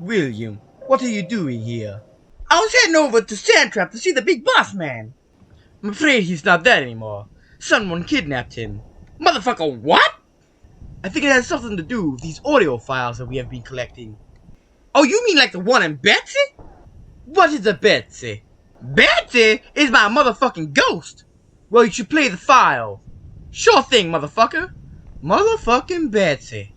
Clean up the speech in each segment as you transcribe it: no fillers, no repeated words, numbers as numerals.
William, what are you doing here? I was heading over to Sandtrap to see the big boss man. I'm afraid he's not there anymore. Someone kidnapped him. Motherfucker, what? I think it has something to do with these audio files that we have been collecting. Oh, you mean like the one in Betsy? What is a Betsy? Betsy is my motherfucking ghost. Well, you should play the file. Sure thing, motherfucker. Motherfucking Betsy.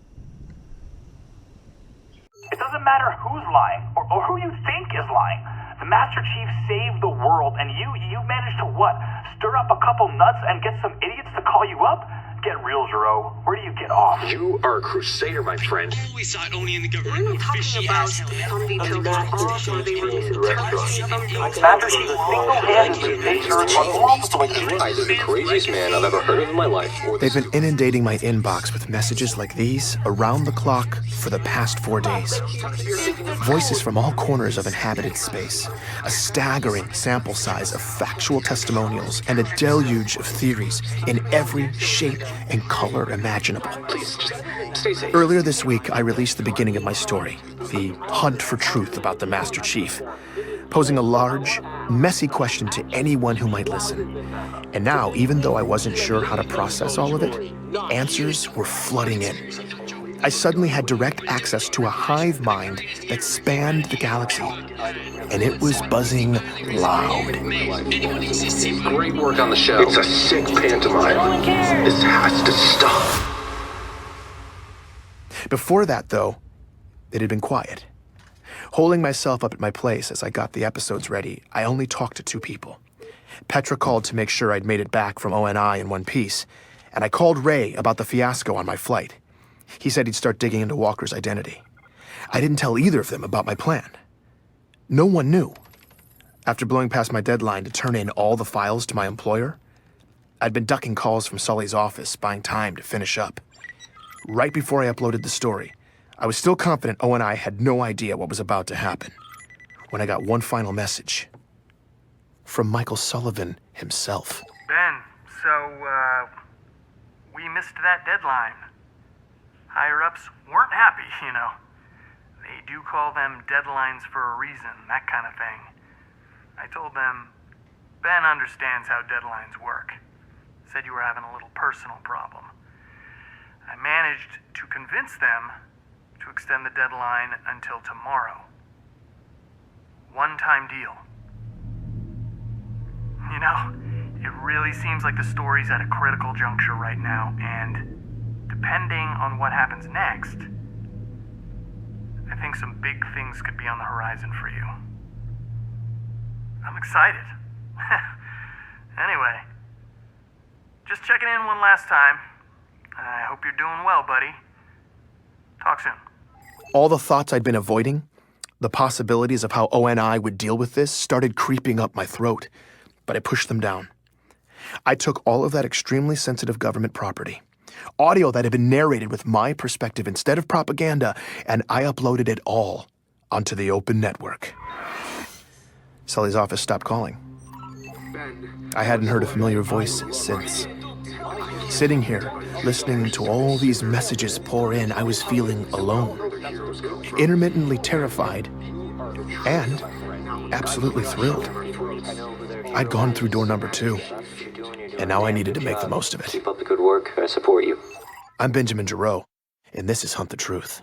It doesn't matter who's lying, or who you think is lying. The Master Chief saved the world, and you managed to what? Stir up a couple nuts and get some idiots to call you up? Get real, Zero. Where do you get off? You are a crusader, my friend. Always thought owning in the government We're would not fishy talking about as hell. some detailed response or they release a text. Master Chief single-handedly takes her on multiple occasions. Either the craziest man I've ever heard of in my life, or They've been inundating my inbox with messages like these around the clock for the past 4 days. Voices from all corners of inhabited space, a staggering sample size of factual testimonials, and a deluge of theories in every shape and color imaginable. please just stay safe. Earlier this week, I released the beginning of my story, the hunt for truth about the Master Chief, posing a large, messy question to anyone who might listen. And now, even though I wasn't sure how to process all of it, answers were flooding in. I suddenly had direct access to a hive mind that spanned the galaxy, and it was buzzing loud. Great work on the show. It's a sick pantomime. This has to stop. Before that, though, it had been quiet. Holding myself up at my place as I got the episodes ready, I only talked to 2 people. Petra called to make sure I'd made it back from ONI in one piece, and I called Ray about the fiasco on my flight. He said he'd start digging into Walker's identity. I didn't tell either of them about my plan. No one knew. After blowing past my deadline to turn in all the files to my employer, I'd been ducking calls from Sully's office, buying time to finish up. Right before I uploaded the story, I was still confident ONI had no idea what was about to happen, when I got one final message from Michael Sullivan himself. Ben, so, we missed that deadline. Higher-ups weren't happy, you know. They do call them deadlines for a reason, that kind of thing. I told them, Ben understands how deadlines work. Said you were having a little personal problem. I managed to convince them to extend the deadline until tomorrow. One-time deal. You know, it really seems like the story's at a critical juncture right now, and depending on what happens next, I think some big things could be on the horizon for you. I'm excited. Anyway, just checking in one last time. I hope you're doing well, buddy. Talk soon. All the thoughts I'd been avoiding, the possibilities of how ONI would deal with this, started creeping up my throat, but I pushed them down. I took all of that extremely sensitive government property, audio that had been narrated with my perspective instead of propaganda, and I uploaded it all onto the open network. Sully's office stopped calling. I hadn't heard a familiar voice since. Sitting here, listening to all these messages pour in, I was feeling alone, intermittently terrified, and absolutely thrilled. I'd gone through door number 2, and now I needed to make the most of it. Keep up the good work. I support you. I'm Benjamin Giroux, and this is Hunt the Truth.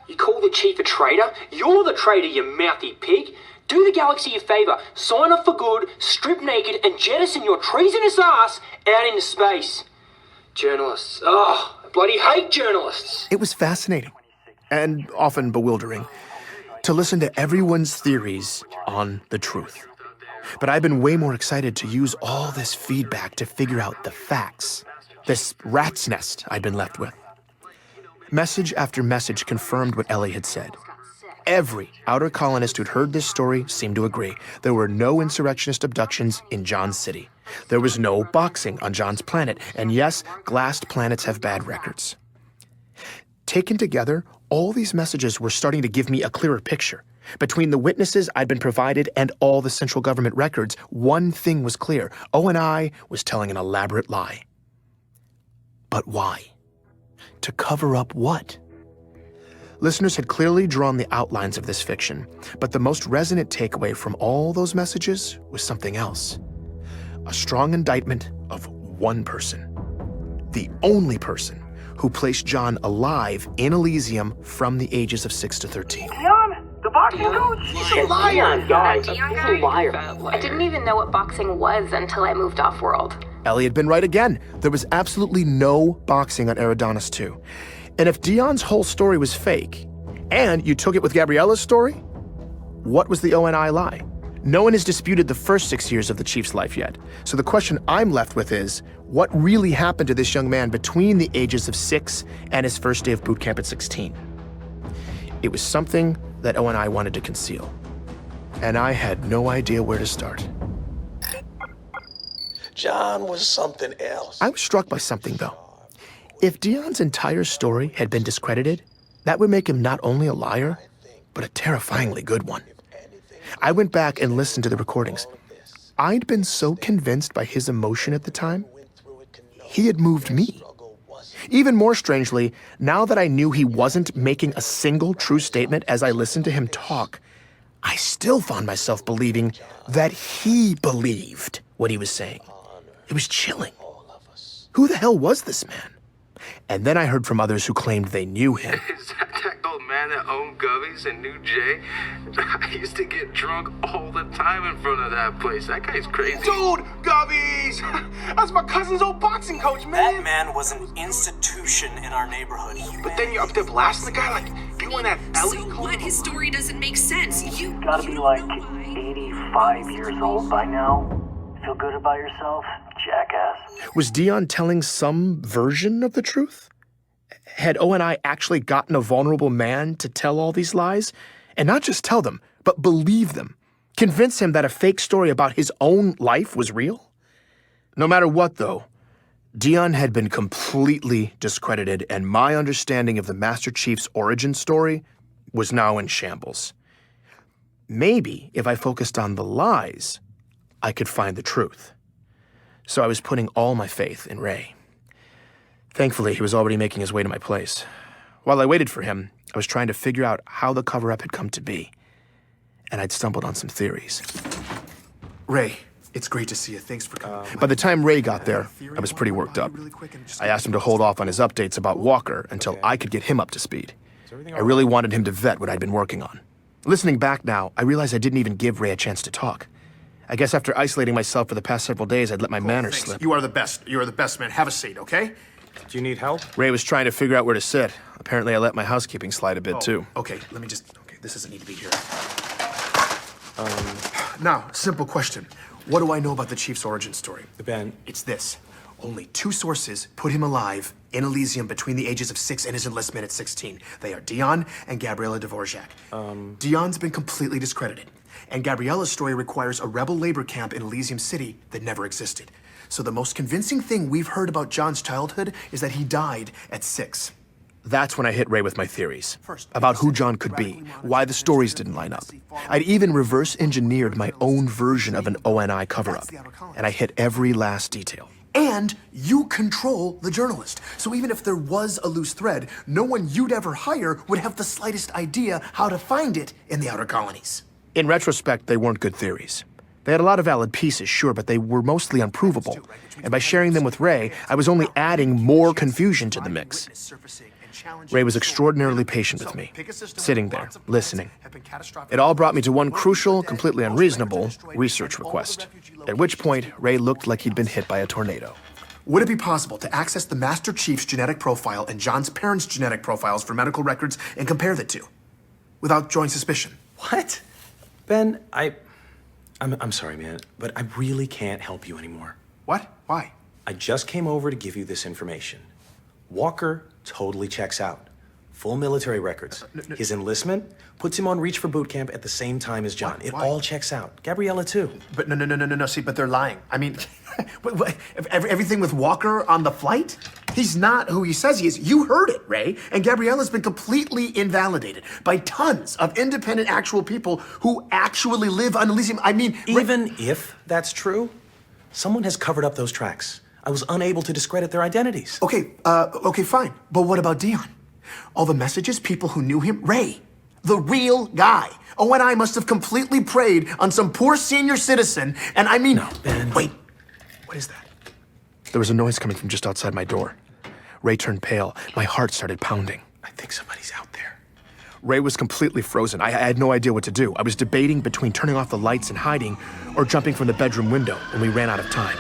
You call the chief a traitor? You're the traitor, you mouthy pig. Do the galaxy a favor. Sign off for good, strip naked, and jettison your treasonous ass out into space. Journalists. Oh, I bloody hate journalists. It was fascinating, and often bewildering, to listen to everyone's theories on the truth. But I've been way more excited to use all this feedback to figure out the facts, this rat's nest I'd been left with. Message after message confirmed what Ellie had said. Every outer colonist who'd heard this story seemed to agree. There were no insurrectionist abductions in John's city. There was no boxing on John's planet. And yes, glassed planets have bad records. Taken together, all these messages were starting to give me a clearer picture. Between the witnesses I'd been provided and all the central government records, one thing was clear. ONI was telling an elaborate lie. But why? To cover up what? Listeners had clearly drawn the outlines of this fiction, but the most resonant takeaway from all those messages was something else. A strong indictment of one person. The only person who placed John alive in Elysium from the ages of 6 to 13. Dion, the boxing coach? He's a liar. He's a liar. I didn't even know what boxing was until I moved off-world. Ellie had been right again. There was absolutely no boxing on Eridanus 2. And if Dion's whole story was fake, and you took it with Gabriella's story, what was the ONI lie? No one has disputed the first 6 years of the Chief's life yet. So the question I'm left with is, what really happened to this young man between the ages of 6 and his first day of boot camp at 16? It was something that ONI wanted to conceal. And I had no idea where to start. John was something else. I was struck by something, though. If Dion's entire story had been discredited, that would make him not only a liar, but a terrifyingly good one. I went back and listened to the recordings. I'd been so convinced by his emotion at the time, he had moved me. Even more strangely, now that I knew he wasn't making a single true statement as I listened to him talk, I still found myself believing that he believed what he was saying. It was chilling. Who the hell was this man? And then I heard from others who claimed they knew him. Is that old man that owned Gubby's and knew Jay? I used to get drunk all the time in front of that place. That guy's crazy. Dude, Gubby's! That's my cousin's old boxing coach, man! That man was an institution in our neighborhood. But then you're up there blasting the guy like you and that Ellie. So what? His story doesn't make sense. You gotta be like 85 years old by now. Feel good about yourself, jackass. Was Dion telling some version of the truth? Had ONI actually gotten a vulnerable man to tell all these lies? And not just tell them, but believe them. Convince him that a fake story about his own life was real? No matter what, though, Dion had been completely discredited, and my understanding of the Master Chief's origin story was now in shambles. Maybe if I focused on the lies, I could find the truth. So I was putting all my faith in Ray. Thankfully, he was already making his way to my place. While I waited for him, I was trying to figure out how the cover-up had come to be. And I'd stumbled on some theories. Ray, it's great to see you. Thanks for coming. By the time Ray got there, I was pretty worked up. I asked him to hold off on his updates about Walker until I could get him up to speed. I really wanted him to vet what I'd been working on. Listening back now, I realized I didn't even give Ray a chance to talk. I guess after isolating myself for the past several days, I'd let my manners slip. You are the best. You are the best, man. Have a seat, okay? Do you need help? Ray was trying to figure out where to sit. Apparently, I let my housekeeping slide a bit, too. Okay, let me just... Okay, this doesn't need to be here. Now, simple question. What do I know about the Chief's origin story? Ben. It's this. Only 2 sources put him alive in Elysium between the ages of 6 and his enlistment at 16. They are Dion and Gabriella Dvorak. Dion's been completely discredited. And Gabriella's story requires a rebel labor camp in Elysium City that never existed. So the most convincing thing we've heard about John's childhood is that he died at 6. That's when I hit Ray with my theories about who John could be, why the stories didn't line up. I'd even reverse-engineered my own version of an ONI cover-up, and I hit every last detail. And you control the journalist. So even if there was a loose thread, no one you'd ever hire would have the slightest idea how to find it in the outer colonies. In retrospect, they weren't good theories. They had a lot of valid pieces, sure, but they were mostly unprovable. And by sharing them with Ray, I was only adding more confusion to the mix. Ray was extraordinarily patient with me, sitting there, listening. It all brought me to one crucial, completely unreasonable research request, at which point Ray looked like he'd been hit by a tornado. Would it be possible to access the Master Chief's genetic profile and John's parents' genetic profiles for medical records and compare the two, without drawing suspicion? What? Ben, I'm sorry, man, but I really can't help you anymore. What? Why? I just came over to give you this information. Walker totally checks out. Full military records. His enlistment puts him on reach for boot camp at the same time as John. It all checks out. Gabriella, too. But no, see, but they're lying. I mean, everything with Walker on the flight? He's not who he says he is. You heard it, Ray. And Gabriella's been completely invalidated by tons of independent actual people who actually live on Elysium. I mean... Even if that's true, someone has covered up those tracks. I was unable to discredit their identities. Okay, fine. But what about Dion? All the messages, people who knew him? Ray, the real guy. ONI must have completely preyed on some poor senior citizen, and I mean... No, Ben. Wait, what is that? There was a noise coming from just outside my door. Ray turned pale. My heart started pounding. I think somebody's out there. Ray was completely frozen. I had no idea what to do. I was debating between turning off the lights and hiding or jumping from the bedroom window, and we ran out of time.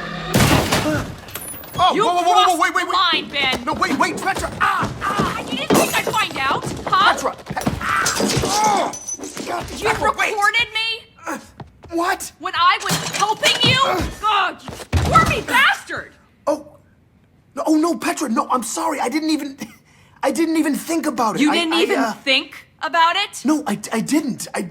Oh, You whoa, wait. line, Ben. No, wait, Petra! You didn't think I'd find out, huh? Petra! You recorded me? What? When I was helping you? God, you squirmy bastard! Oh, no, Petra, no, I'm sorry. I didn't even think about it. You didn't even think about it? No, I didn't. I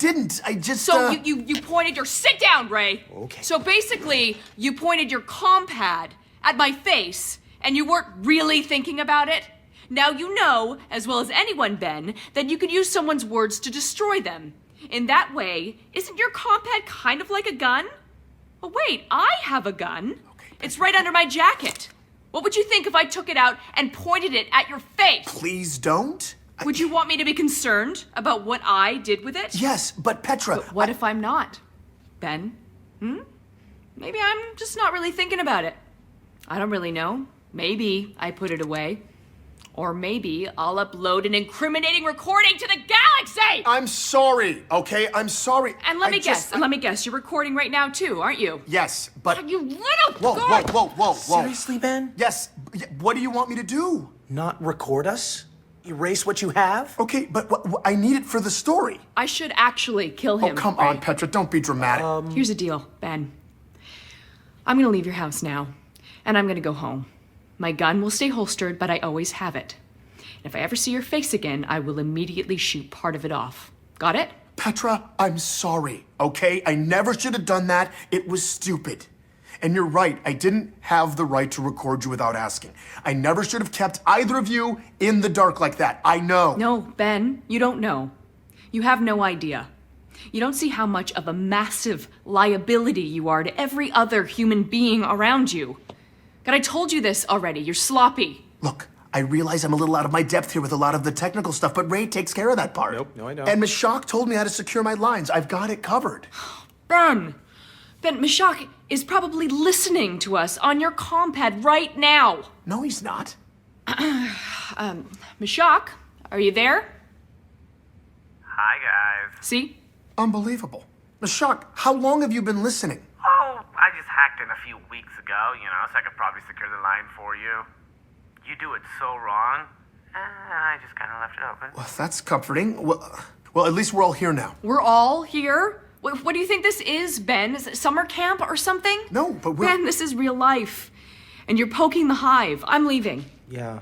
just... So you pointed your... Sit down, Ray. Okay. So basically, you pointed your compad at my face, and you weren't really thinking about it? Now you know, as well as anyone, Ben, that you can use someone's words to destroy them. In that way, isn't your compad kind of like a gun? Oh, wait, I have a gun. Okay, it's right under my jacket. What would you think if I took it out and pointed it at your face? Please don't. Would you want me to be concerned about what I did with it? Yes, but Petra... But what if I'm not? Ben? Maybe I'm just not really thinking about it. I don't really know. Maybe I put it away. Or maybe I'll upload an incriminating recording to the galaxy! I'm sorry, okay? I'm sorry. And let me guess. You're recording right now too, aren't you? Yes, but... You little... Whoa. Seriously, Ben? Yes, what do you want me to do? Not record us? Erase what you have? Okay, but I need it for the story. I should actually kill him. Oh, come on, Petra, don't be dramatic. Here's the deal, Ben. I'm gonna leave your house now, and I'm gonna go home. My gun will stay holstered, but I always have it. And if I ever see your face again, I will immediately shoot part of it off. Got it? Petra, I'm sorry, okay? I never should have done that. It was stupid. And you're right, I didn't have the right to record you without asking. I never should have kept either of you in the dark like that. I know. No, Ben, you don't know. You have no idea. You don't see how much of a massive liability you are to every other human being around you. God, I told you this already. You're sloppy. Look, I realize I'm a little out of my depth here with a lot of the technical stuff, but Ray takes care of that part. Nope, no, I don't. And Mashak told me how to secure my lines. I've got it covered. Ben, Mashak is probably listening to us on your compad right now. No, he's not. Mashak, are you there? Hi, guys. See? Unbelievable. Mashak, how long have you been listening? Oh, I just hacked in a few weeks ago, so I could probably secure the line for you. You do it so wrong, and I just kind of left it open. Well, that's comforting. Well, at least we're all here now. We're all here? What do you think this is, Ben? Is it summer camp or something? No, but we're... Ben, this is real life. And you're poking the hive. I'm leaving. Yeah,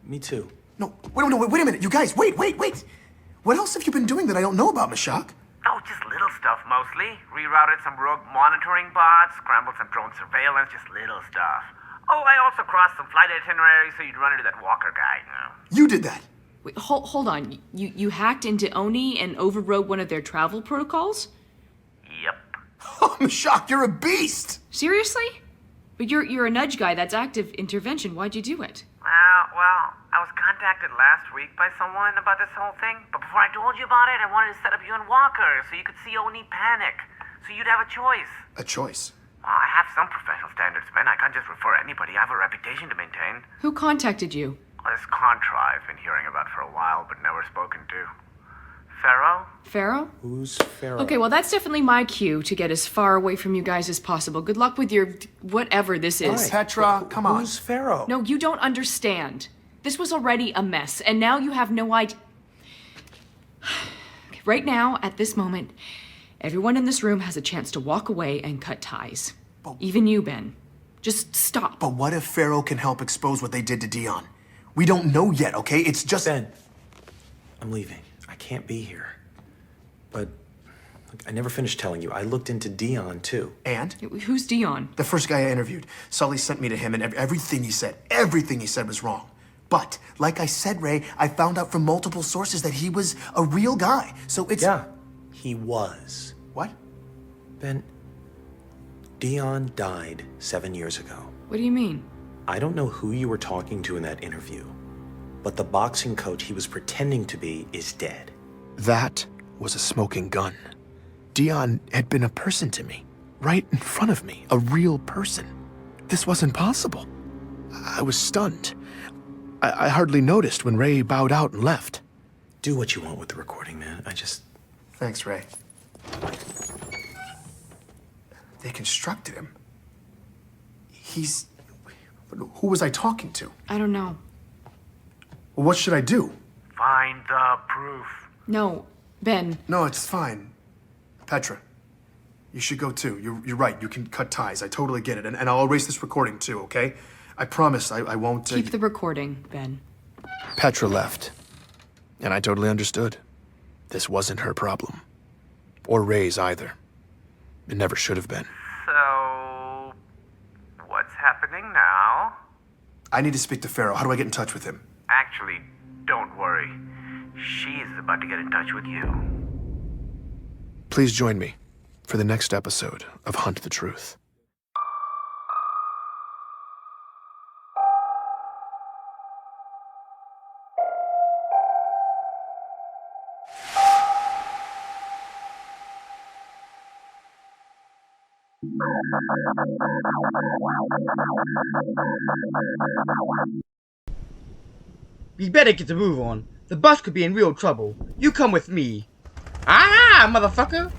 me too. No, wait a minute. You guys, wait. What else have you been doing that I don't know about, Mashak? Oh, just little stuff mostly. Rerouted some rogue monitoring bots, scrambled some drone surveillance, just little stuff. Oh, I also crossed some flight itineraries so you'd run into that Walker guy, You did that? Wait, hold on. You hacked into Oni and overrode one of their travel protocols? Yep. Oh, Mashak, you're a beast! Seriously? But you're a nudge guy. That's active intervention. Why'd you do it? Well, I was contacted last week by someone about this whole thing, but before I told you about it, I wanted to set up you and Walker so you could see Oni panic, so you'd have a choice. A choice? Well, I have some professional standards, man. I can't just refer anybody. I have a reputation to maintain. Who contacted you? This Contra I've been hearing about for a while, but never spoken to. Pharaoh? Pharaoh? Who's Pharaoh? Okay, well, that's definitely my cue to get as far away from you guys as possible. Good luck with your whatever this is. Right. Petra, come on. Who's Pharaoh? No, you don't understand. This was already a mess, and now you have no idea. Okay, right now, at this moment, everyone in this room has a chance to walk away and cut ties. Even you, Ben. Just stop. But what if Pharaoh can help expose what they did to Dion? We don't know yet, okay? It's just... Ben, I'm leaving. I can't be here. But Look, I never finished telling you. I looked into Dion, too. And? Who's Dion? The first guy I interviewed. Sully sent me to him, and everything he said was wrong. But, like I said, Ray, I found out from multiple sources that he was a real guy. So it's... Yeah, he was. What? Ben, Dion died 7 years ago. What do you mean? I don't know who you were talking to in that interview, but the boxing coach he was pretending to be is dead. That was a smoking gun. Dion had been a person to me, right in front of me, a real person. This wasn't possible. I was stunned. I hardly noticed when Ray bowed out and left. Do what you want with the recording, man. Thanks, Ray. They constructed him. Who was I talking to? I don't know. Well, what should I do? Find the proof. No, Ben. No, it's fine. Petra, you should go too. You're right. You can cut ties. I totally get it. And I'll erase this recording too, okay? I promise I won't... Keep the recording, Ben. Petra left, and I totally understood. This wasn't her problem. Or Ray's either. It never should have been. So, what's happening now? I need to speak to Pharaoh. How do I get in touch with him? Actually, don't worry. She's about to get in touch with you. Please join me for the next episode of Hunt the Truth. We better get the move on. The bus could be in real trouble. You come with me. Ah, motherfucker!